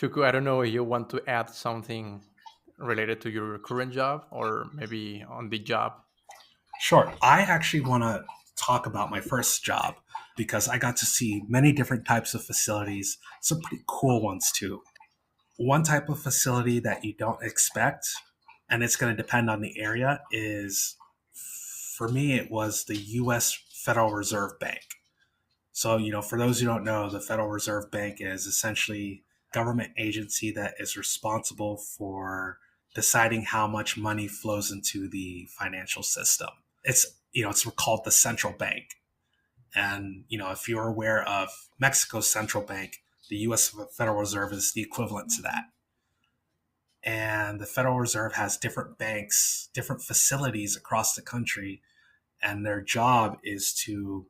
Chuku, I don't know if you want to add something related to your current job or maybe on the job. Sure. I actually want to talk about my first job because I got to see many different types of facilities, some pretty cool ones too. One type of facility that you don't expect, and it's going to depend on the area, is for me, it was the US Federal Reserve Bank. So, for those who don't know, the Federal Reserve Bank is essentially a government agency that is responsible for deciding how much money flows into the financial system. It's called the central bank. And, if you're aware of Mexico's central bank, the US Federal Reserve is the equivalent to that. And the Federal Reserve has different banks, different facilities across the country, and their job is to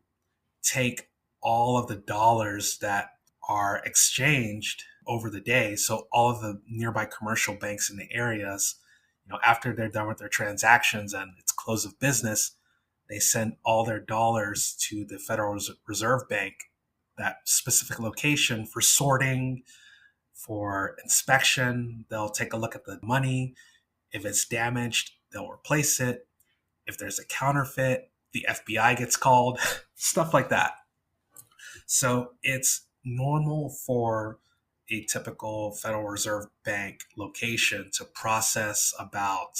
take all of the dollars that are exchanged over the day. So all of the nearby commercial banks in the areas, after they're done with their transactions and it's close of business, they send all their dollars to the Federal Reserve Bank, that specific location, for sorting, for inspection. They'll take a look at the money. If it's damaged, they'll replace it. If there's a counterfeit, the FBI gets called, stuff like that. So it's normal for a typical Federal Reserve Bank location to process about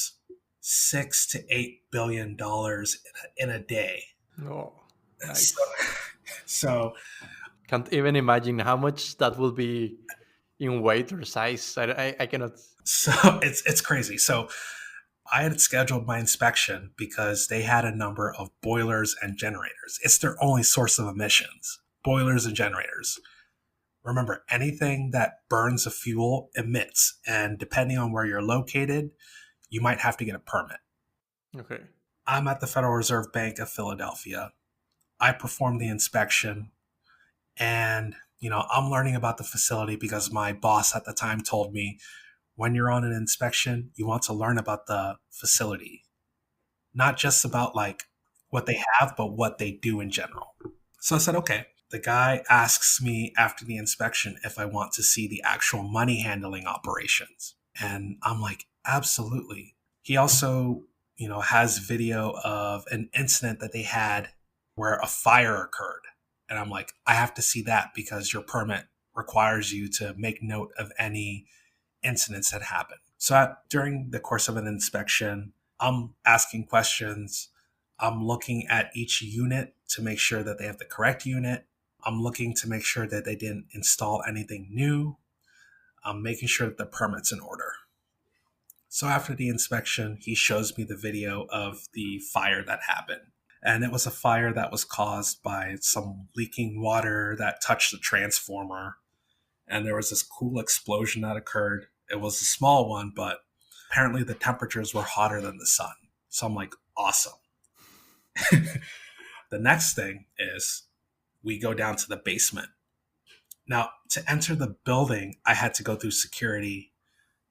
$6 to $8 billion in a day. Oh, So, nice. so Can't even imagine how much that will be in weight or size. I cannot. so it's crazy. So I had scheduled my inspection because they had a number of boilers and generators. It's their only source of emissions, boilers and generators. Remember, anything that burns a fuel emits, and depending on where you're located, you might have to get a permit. Okay. I'm at the Federal Reserve Bank of Philadelphia. I performed the inspection, and I'm learning about the facility because my boss at the time told me, when you're on an inspection, you want to learn about the facility, not just about like what they have, but what they do in general. So I said, okay. The guy asks me after the inspection if I want to see the actual money handling operations. And I'm like, absolutely. He also, has video of an incident that they had where a fire occurred. And I'm like, I have to see that because your permit requires you to make note of any incidents that happen. So during the course of an inspection, I'm asking questions. I'm looking at each unit to make sure that they have the correct unit. I'm looking to make sure that they didn't install anything new. I'm making sure that the permit's in order. So after the inspection, he shows me the video of the fire that happened. And it was a fire that was caused by some leaking water that touched the transformer. And there was this cool explosion that occurred. It was a small one, but apparently the temperatures were hotter than the sun. So I'm like, awesome. The next thing is we go down to the basement. Now, to enter the building, I had to go through security.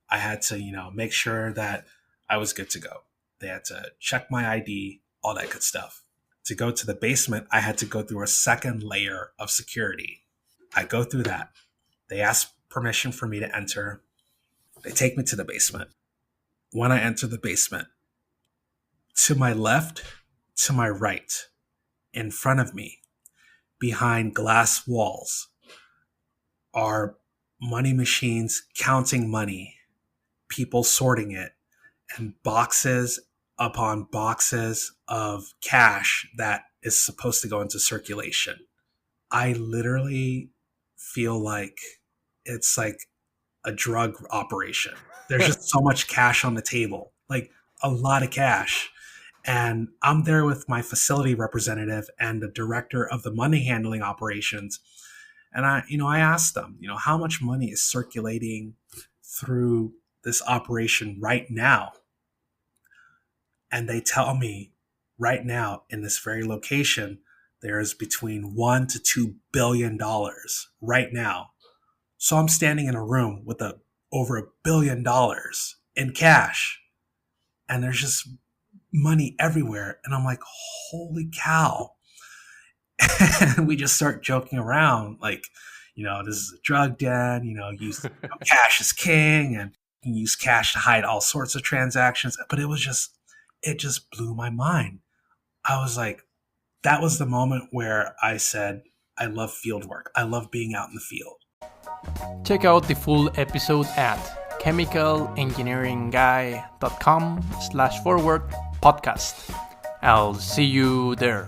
I had to, make sure that I was good to go. They had to check my ID, all that good stuff. To go to the basement, I had to go through a second layer of security. I go through that. They ask permission for me to enter. They take me to the basement. When I enter the basement, to my left, to my right, in front of me, behind glass walls, are money machines counting money, people sorting it, and boxes upon boxes of cash that is supposed to go into circulation. I literally feel like it's like a drug operation. There's just so much cash on the table, like a lot of cash. And I'm there with my facility representative and the director of the money handling operations. And I asked them, how much money is circulating through this operation right now? And they tell me right now in this very location, there's between $1 to $2 billion right now. So I'm standing in a room with over $1 billion in cash, and there's just money everywhere. And I'm like, holy cow. And we just start joking around. Like, this is a drug den, cash is king, and you can use cash to hide all sorts of transactions. But it just blew my mind. I was like, that was the moment where I said, I love field work. I love being out in the field. Check out the full episode at chemicalengineeringguy.com/forward podcast. I'll see you there.